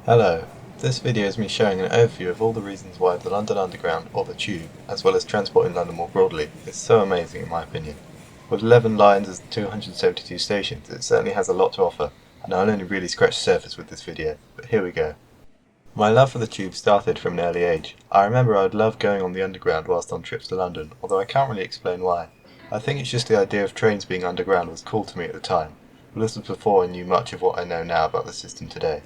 Hello, this video is me showing an overview of all the reasons why the London Underground, or the Tube, as well as transport in London more broadly, is so amazing in my opinion. With 11 lines and 272 stations, it certainly has a lot to offer, and I'll only really scratch the surface with this video, but here we go. My love for the Tube started from an early age. I remember I would love going on the Underground whilst on trips to London, although I can't really explain why. I think it's just the idea of trains being underground was cool to me at the time, but this was before I knew much of what I know now about the system today.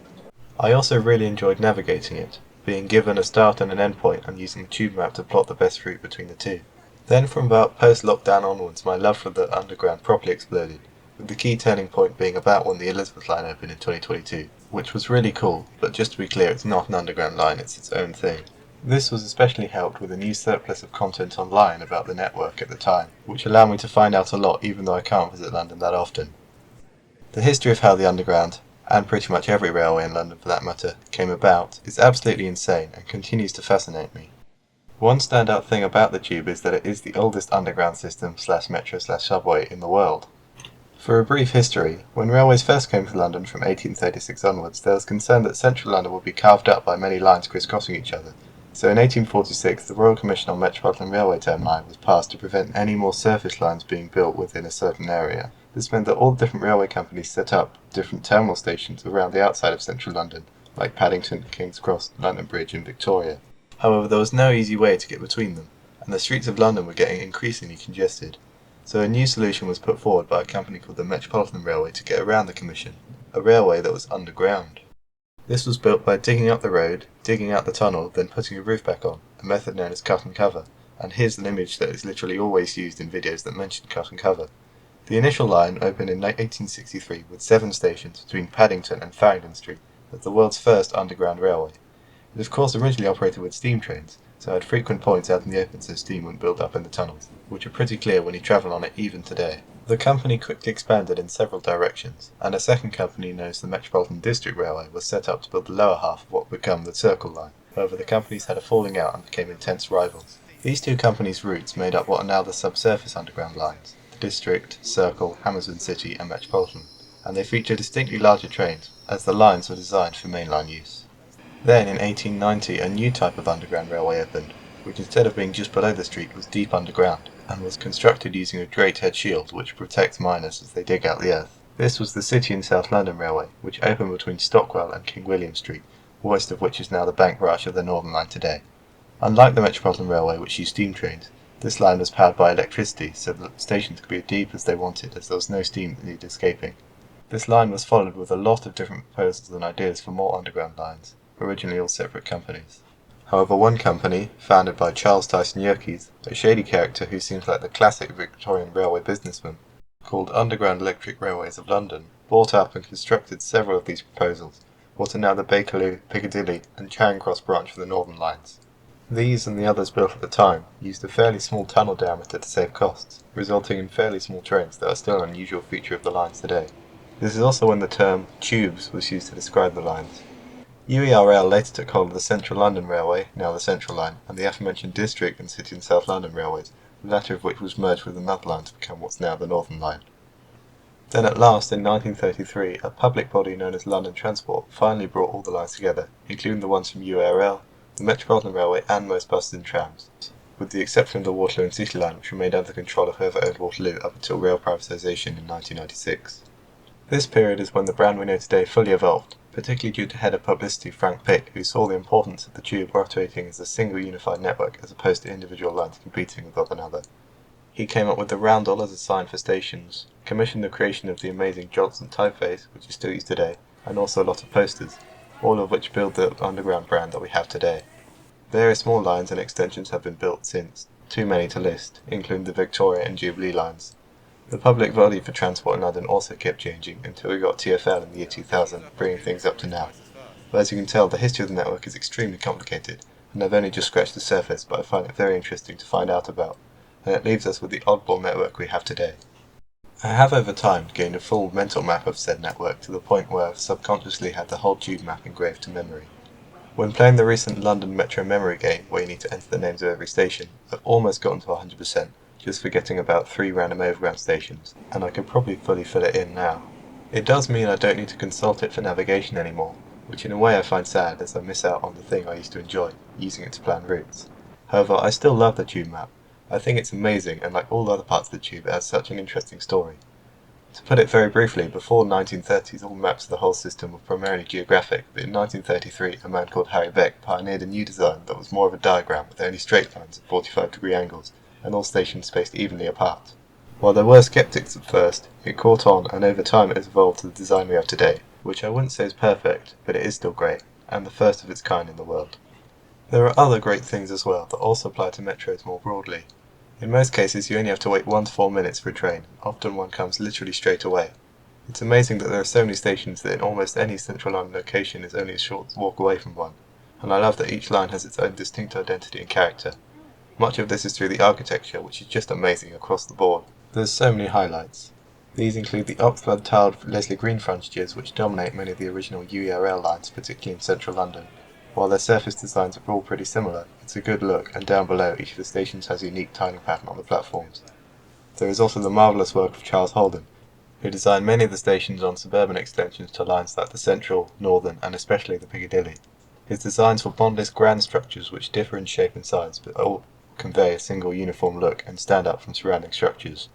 I also really enjoyed navigating it, being given a start and an end point and using the tube map to plot the best route between the two. Then from about post-lockdown onwards, my love for the Underground properly exploded, with the key turning point being about when the Elizabeth line opened in 2022, which was really cool, but just to be clear, it's not an Underground line, it's its own thing. This was especially helped with a new surplus of content online about the network at the time, which allowed me to find out a lot even though I can't visit London that often. The history of how the Underground, and pretty much every railway in London for that matter, came about is absolutely insane and continues to fascinate me. One standout thing about the Tube is that it is the oldest underground system /metro/subway in the world. For a brief history, when railways first came to London from 1836 onwards, there was concern that central London would be carved up by many lines crisscrossing each other. So in 1846, the Royal Commission on Metropolitan Railway Termini was passed to prevent any more surface lines being built within a certain area. This meant that all the different railway companies set up different terminal stations around the outside of central London, like Paddington, King's Cross, London Bridge and Victoria. However, there was no easy way to get between them, and the streets of London were getting increasingly congested. So a new solution was put forward by a company called the Metropolitan Railway to get around the Commission, a railway that was underground. This was built by digging up the road, digging out the tunnel, then putting a roof back on, a method known as cut and cover, and here's an image that is literally always used in videos that mention cut and cover. The initial line opened in 1863 with 7 stations between Paddington and Farringdon Street as the world's first underground railway. It of course originally operated with steam trains, so had frequent points out in the open so steam wouldn't build up in the tunnels, which are pretty clear when you travel on it even today. The company quickly expanded in several directions, and a second company known as the Metropolitan District Railway was set up to build the lower half of what would become the Circle Line. However, the companies had a falling out and became intense rivals. These two companies' routes made up what are now the subsurface underground lines, the District, Circle, Hammersmith City and Metropolitan, and they feature distinctly larger trains, as the lines were designed for mainline use. Then in 1890 a new type of underground railway opened, which instead of being just below the street was deep underground, and was constructed using a great head shield which protects miners as they dig out the earth. This was the City and South London Railway, which opened between Stockwell and King William Street, west of which is now the Bank branch of the Northern Line today. Unlike the Metropolitan Railway, which used steam trains, this line was powered by electricity so that the stations could be as deep as they wanted as there was no steam that needed escaping. This line was followed with a lot of different proposals and ideas for more underground lines, originally all separate companies. However, one company, founded by Charles Tyson Yerkes, a shady character who seems like the classic Victorian railway businessman, called Underground Electric Railways of London, bought up and constructed several of these proposals, what are now the Bakerloo, Piccadilly and Charing Cross branch for the Northern Lines. These and the others built at the time used a fairly small tunnel diameter to save costs, resulting in fairly small trains that are still an unusual feature of the lines today. This is also when the term tubes was used to describe the lines. UERL later took hold of the Central London Railway, now the Central Line, and the aforementioned District and City and South London Railways, the latter of which was merged with another line to become what's now the Northern Line. Then at last, in 1933, a public body known as London Transport finally brought all the lines together, including the ones from URL, the Metropolitan Railway and most buses and trams, with the exception of the Waterloo and City Line, which remained under the control of whoever owned Waterloo up until rail privatisation in 1996. This period is when the brand we know today fully evolved, particularly due to head of publicity Frank Pick, who saw the importance of the Tube operating as a single unified network as opposed to individual lines competing with one another. He came up with the roundel as a sign for stations, commissioned the creation of the amazing Johnson typeface, which is still used today, and also a lot of posters, all of which build the underground brand that we have today. Various more lines and extensions have been built since, too many to list, including the Victoria and Jubilee lines. The public body for transport in London also kept changing until we got TfL in the year 2000, bringing things up to now. But as you can tell, the history of the network is extremely complicated, and I've only just scratched the surface, but I find it very interesting to find out about, and it leaves us with the oddball network we have today. I have over time gained a full mental map of said network to the point where I've subconsciously had the whole tube map engraved to memory. When playing the recent London Metro memory game, where you need to enter the names of every station, I've almost gotten to 100%, just forgetting about 3 random overground stations, and I could probably fully fill it in now. It does mean I don't need to consult it for navigation anymore, which in a way I find sad as I miss out on the thing I used to enjoy, using it to plan routes. However, I still love the tube map. I think it's amazing, and like all other parts of the tube, it has such an interesting story. To put it very briefly, before 1930s all maps of the whole system were primarily geographic, but in 1933 a man called Harry Beck pioneered a new design that was more of a diagram with only straight lines at 45-degree angles, and all stations spaced evenly apart. While there were skeptics at first, it caught on, and over time it has evolved to the design we have today, which I wouldn't say is perfect, but it is still great, and the first of its kind in the world. There are other great things as well that also apply to metros more broadly. In most cases you only have to wait 1 to 4 minutes for a train, often one comes literally straight away. It's amazing that there are so many stations that in almost any central London location is only a short walk away from one, and I love that each line has its own distinct identity and character. Much of this is through the architecture, which is just amazing across the board. There's so many highlights. These include the Oxford tiled Leslie Green frontages which dominate many of the original UERL lines, particularly in central London. While their surface designs are all pretty similar, it's a good look, and down below each of the stations has a unique tiling pattern on the platforms. There is also the marvellous work of Charles Holden, who designed many of the stations on suburban extensions to lines like the Central, Northern and especially the Piccadilly. His designs were bondless grand structures which differ in shape and size, but all convey a single uniform look and stand out from surrounding structures.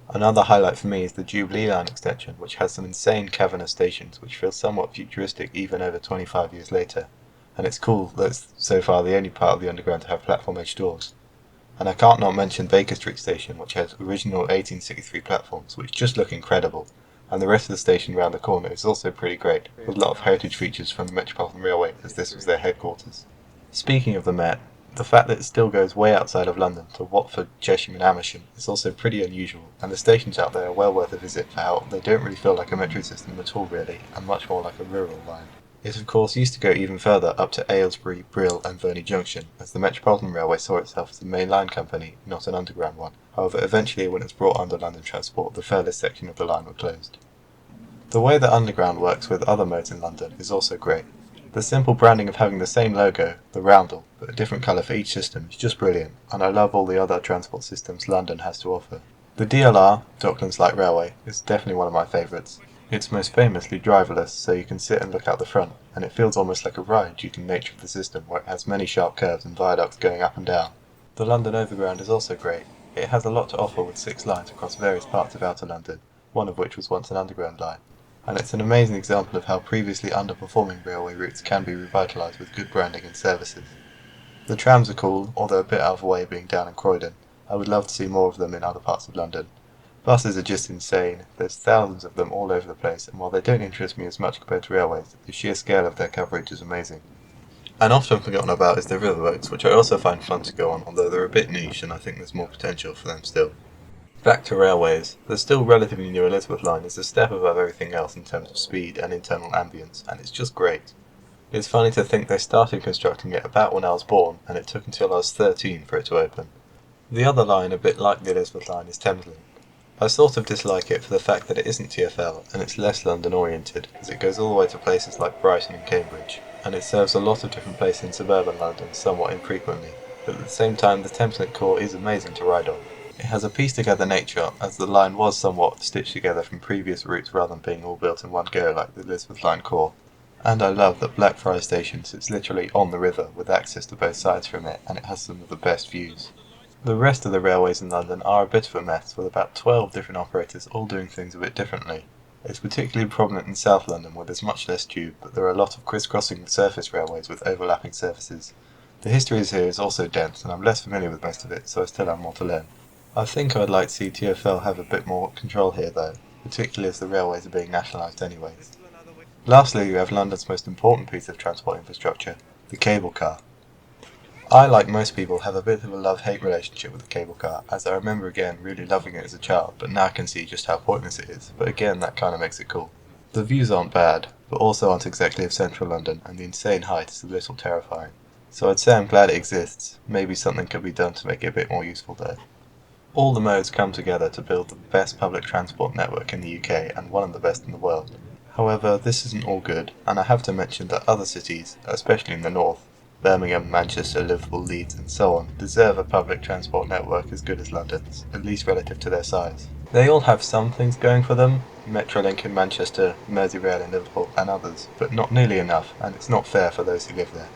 Another highlight for me is the Jubilee Line extension, which has some insane cavernous stations which feel somewhat futuristic even over 25 years later, and it's cool that it's so far the only part of the Underground to have platform-edge doors. And I can't not mention Baker Street Station, which has original 1863 platforms which just look incredible, and the rest of the station round the corner is also pretty great, with a lot of heritage features from the Metropolitan Railway as this was their headquarters. Speaking of the Met, the fact that it still goes way outside of London to Watford, Chesham and Amersham is also pretty unusual, and the stations out there are well worth a visit for how they don't really feel like a metro system at all really, and much more like a rural line. It of course used to go even further up to Aylesbury, Brill and Verney Junction, as the Metropolitan Railway saw itself as a main line company, not an underground one. However, eventually when it was brought under London Transport, the furthest section of the line were closed. The way that Underground works with other modes in London is also great. The simple branding of having the same logo, the roundel, but a different colour for each system is just brilliant, and I love all the other transport systems London has to offer. The DLR, Docklands Light Railway, is definitely one of my favourites. It's most famously driverless, so you can sit and look out the front, and it feels almost like a ride due to the nature of the system, where it has many sharp curves and viaducts going up and down. The London Overground is also great. It has a lot to offer with 6 lines across various parts of outer London, one of which was once an underground line, and it's an amazing example of how previously underperforming railway routes can be revitalised with good branding and services. The trams are cool, although a bit out of the way being down in Croydon. I would love to see more of them in other parts of London. Buses are just insane. There's thousands of them all over the place, and while they don't interest me as much compared to railways, the sheer scale of their coverage is amazing. And often forgotten about is the riverboats, which I also find fun to go on, although they're a bit niche and I think there's more potential for them still. Back to railways, the still relatively new Elizabeth line is a step above everything else in terms of speed and internal ambience, and it's just great. It's funny to think they started constructing it about when I was born, and it took until I was 13 for it to open. The other line, a bit like the Elizabeth line, is Thameslink. I sort of dislike it for the fact that it isn't TfL, and it's less London oriented, as it goes all the way to places like Brighton and Cambridge, and it serves a lot of different places in suburban London somewhat infrequently, but at the same time the Thameslink core is amazing to ride on. It has a pieced-together nature, as the line was somewhat stitched together from previous routes rather than being all built in one go like the Elizabeth line core. And I love that Blackfriars Station sits literally on the river with access to both sides from it, and it has some of the best views. The rest of the railways in London are a bit of a mess, with about 12 different operators all doing things a bit differently. It's particularly prominent in South London where there's much less tube, but there are a lot of crisscrossing surface railways with overlapping services. The history here is also dense, and I'm less familiar with most of it, so I still have more to learn. I think I'd like to see TfL have a bit more control here though, particularly as the railways are being nationalised anyways. Lastly, we have London's most important piece of transport infrastructure, the cable car. I, like most people, have a bit of a love-hate relationship with the cable car, as I remember again really loving it as a child, but now I can see just how pointless it is, but again that kinda makes it cool. The views aren't bad, but also aren't exactly of central London, and the insane height is a little terrifying. So I'd say I'm glad it exists, maybe something could be done to make it a bit more useful though. All the modes come together to build the best public transport network in the UK and one of the best in the world. However, this isn't all good, and I have to mention that other cities, especially in the north, Birmingham, Manchester, Liverpool, Leeds and so on, deserve a public transport network as good as London's, at least relative to their size. They all have some things going for them, Metrolink in Manchester, Merseyrail in Liverpool and others, but not nearly enough, and it's not fair for those who live there.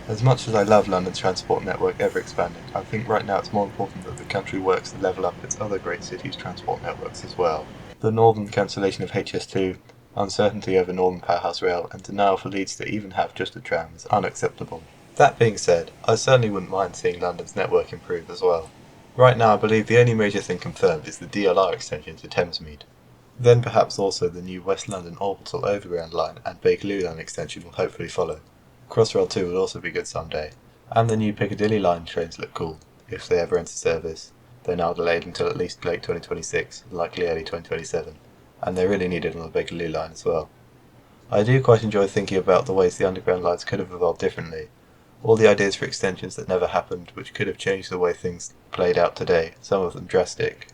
As much as I love London's transport network ever expanding, I think right now it's more important that the country works to level up its other great cities' transport networks as well. The northern cancellation of HS2, uncertainty over Northern Powerhouse Rail, and denial for Leeds to even have just a tram is unacceptable. That being said, I certainly wouldn't mind seeing London's network improve as well. Right now I believe the only major thing confirmed is the DLR extension to Thamesmead. Then perhaps also the new West London Orbital Overground line and Bakerloo line extension will hopefully follow. Crossrail 2 would also be good someday. And the new Piccadilly line trains look cool, if they ever enter service. They're now delayed until at least late 2026, likely early 2027, and they're really needed on the Bakerloo line as well. I do quite enjoy thinking about the ways the underground lines could have evolved differently. All the ideas for extensions that never happened, which could have changed the way things played out today, some of them drastic.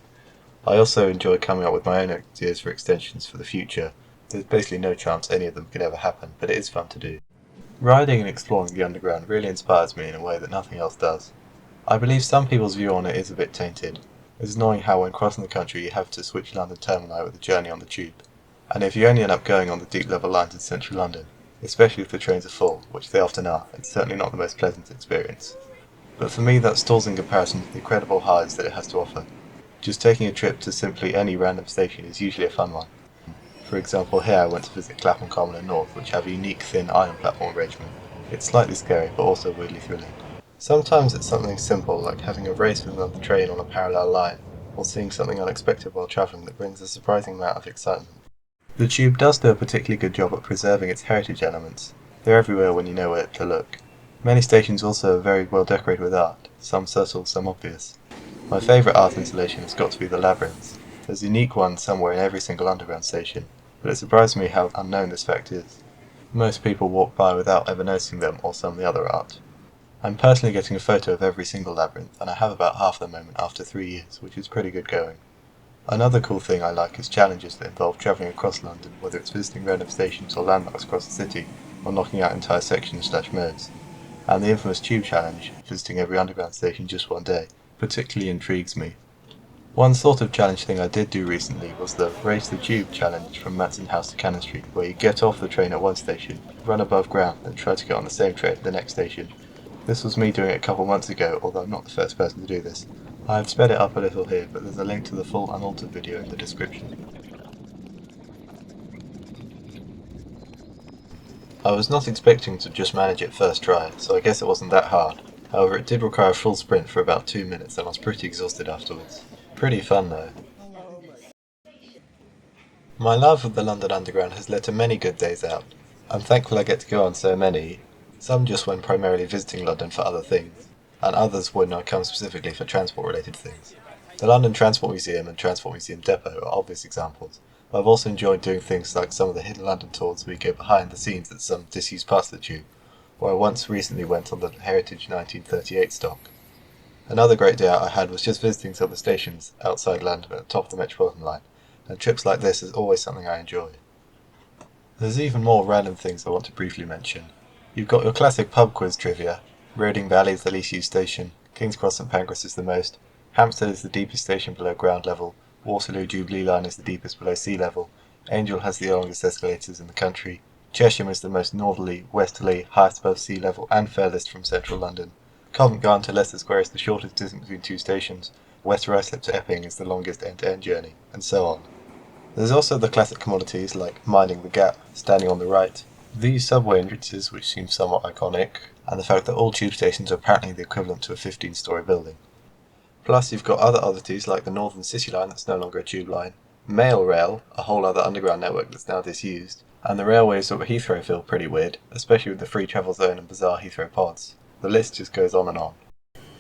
I also enjoy coming up with my own ideas for extensions for the future. There's basically no chance any of them could ever happen, but it is fun to do. Riding and exploring the underground really inspires me in a way that nothing else does. I believe some people's view on it is a bit tainted. It's annoying how when crossing the country you have to switch London termini with a journey on the tube, and if you only end up going on the deep level lines in central London, especially if the trains are full, which they often are, it's certainly not the most pleasant experience. But for me that stalls in comparison to the incredible highs that it has to offer. Just taking a trip to simply any random station is usually a fun one. For example, here I went to visit Clapham Common and North, which have a unique thin iron platform arrangement. It's slightly scary, but also weirdly thrilling. Sometimes it's something simple, like having a race with another train on a parallel line, or seeing something unexpected while travelling that brings a surprising amount of excitement. The tube does do a particularly good job at preserving its heritage elements. They're everywhere when you know where to look. Many stations also are very well decorated with art, some subtle, some obvious. My favourite art installation has got to be the labyrinths. There's a unique one somewhere in every single underground station, but it surprised me how unknown this fact is. Most people walk by without ever noticing them or some of the other art. I'm personally getting a photo of every single labyrinth, and I have about half the moment after 3 years, which is pretty good going. Another cool thing I like is challenges that involve travelling across London, whether it's visiting random stations or landmarks across the city, or knocking out entire sections/modes. And the infamous Tube Challenge, visiting every underground station just one day, particularly intrigues me. One sort of challenge thing I did do recently was the Race the Tube challenge from Mansion House to Cannon Street, where you get off the train at one station, run above ground, and try to get on the same train at the next station. This was me doing it a couple months ago, although I'm not the first person to do this. I have sped it up a little here, but there's a link to the full unaltered video in the description. I was not expecting to just manage it first try, so I guess it wasn't that hard. However, it did require a full sprint for about 2 minutes and I was pretty exhausted afterwards. Pretty fun though. My love of the London Underground has led to many good days out. I'm thankful I get to go on so many, some just when primarily visiting London for other things, and others when I come specifically for transport related things. The London Transport Museum and Transport Museum Depot are obvious examples, but I've also enjoyed doing things like some of the Hidden London tours where you go behind the scenes at some disused parts of the tube, or I once recently went on the Heritage 1938 stock. Another great day out I had was just visiting some of the stations outside London at the top of the Metropolitan line, and trips like this is always something I enjoy. There's even more random things I want to briefly mention. You've got your classic pub quiz trivia. Reading Valley is the least used station, King's Cross St Pancras is the most, Hampstead is the deepest station below ground level, Waterloo Jubilee Line is the deepest below sea level, Angel has the longest escalators in the country, Chesham is the most northerly, westerly, highest above sea level and furthest from central London, Covent Garden to Leicester Square is the shortest distance between two stations, West Ruislip to Epping is the longest end-to-end journey, and so on. There's also the classic commodities like Minding the Gap, Standing on the Right, these subway entrances which seem somewhat iconic, and the fact that all tube stations are apparently the equivalent to a 15-storey building. Plus you've got other oddities like the Northern City Line that's no longer a tube line, Mail Rail, a whole other underground network that's now disused, and the railways over Heathrow feel pretty weird, especially with the free travel zone and bizarre Heathrow pods. The list just goes on and on.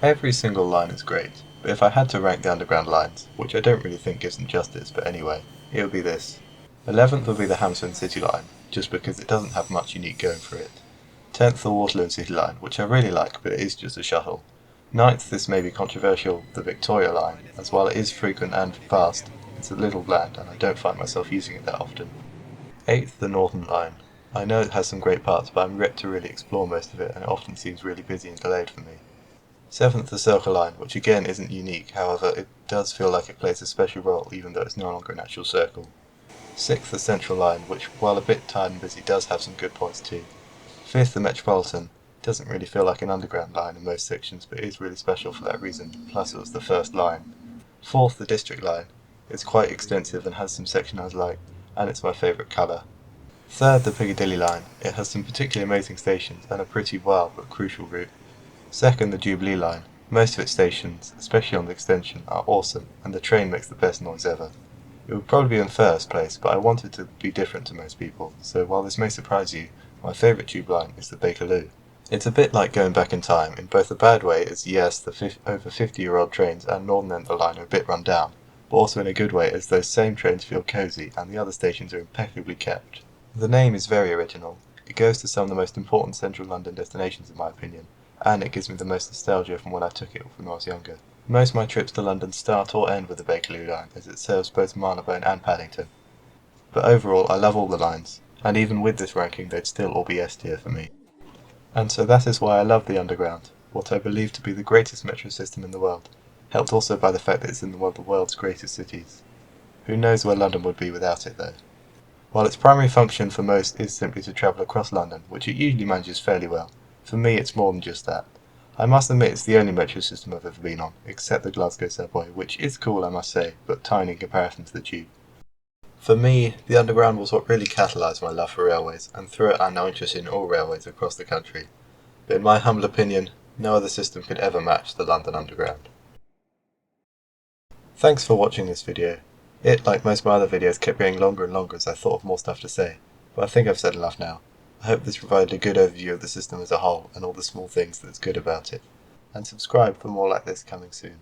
Every single line is great, but if I had to rank the underground lines, which I don't really think gives them justice, but anyway, it would be this. 11th would be the Hammersmith City Line, just because it doesn't have much unique going for it. 10th the Waterloo City Line, which I really like, but it is just a shuttle. 9th, this may be controversial, the Victoria Line, as while it is frequent and fast, it's a little bland and I don't find myself using it that often. 8th, the Northern Line. I know it has some great parts, but I'm yet to really explore most of it and it often seems really busy and delayed for me. 7th, the Circle Line, which again isn't unique, however it does feel like it plays a special role even though it's no longer an actual circle. 6th, the Central Line, which while a bit tired and busy does have some good points too. 5th, the Metropolitan, doesn't really feel like an underground line in most sections but is really special for that reason, plus it was the first line. 4th, the District Line, it's quite extensive and has some sections I like, and it's my favourite colour. 3rd, the Piccadilly Line, it has some particularly amazing stations and a pretty wild but crucial route. 2nd, the Jubilee Line. Most of its stations, especially on the extension, are awesome, and the train makes the best noise ever. It would probably be in first place, but I wanted to be different to most people, so while this may surprise you, my favourite tube line is the Bakerloo. It's a bit like going back in time, in both a bad way as yes, the over 50-year-old trains and northern end of the line are a bit run down, but also in a good way as those same trains feel cosy and the other stations are impeccably kept. The name is very original. It goes to some of the most important central London destinations in my opinion, and it gives me the most nostalgia from when I took it when I was younger. Most of my trips to London start or end with the Bakerloo line, as it serves both Marylebone and Paddington. But overall, I love all the lines, and even with this ranking they'd still all be S tier for me. And so that is why I love the Underground, what I believe to be the greatest metro system in the world, helped also by the fact that it's in one of the world's greatest cities. Who knows where London would be without it though. While its primary function for most is simply to travel across London, which it usually manages fairly well, for me it's more than just that. I must admit it's the only metro system I've ever been on, except the Glasgow subway, which is cool I must say, but tiny in comparison to the tube. For me, the Underground was what really catalysed my love for railways, and through it I'm now interested in all railways across the country. But in my humble opinion, no other system could ever match the London Underground. Thanks for watching this video. It, like most of my other videos, kept getting longer and longer as I thought of more stuff to say, but I think I've said enough now. I hope this provided a good overview of the system as a whole and all the small things that's good about it. And subscribe for more like this coming soon.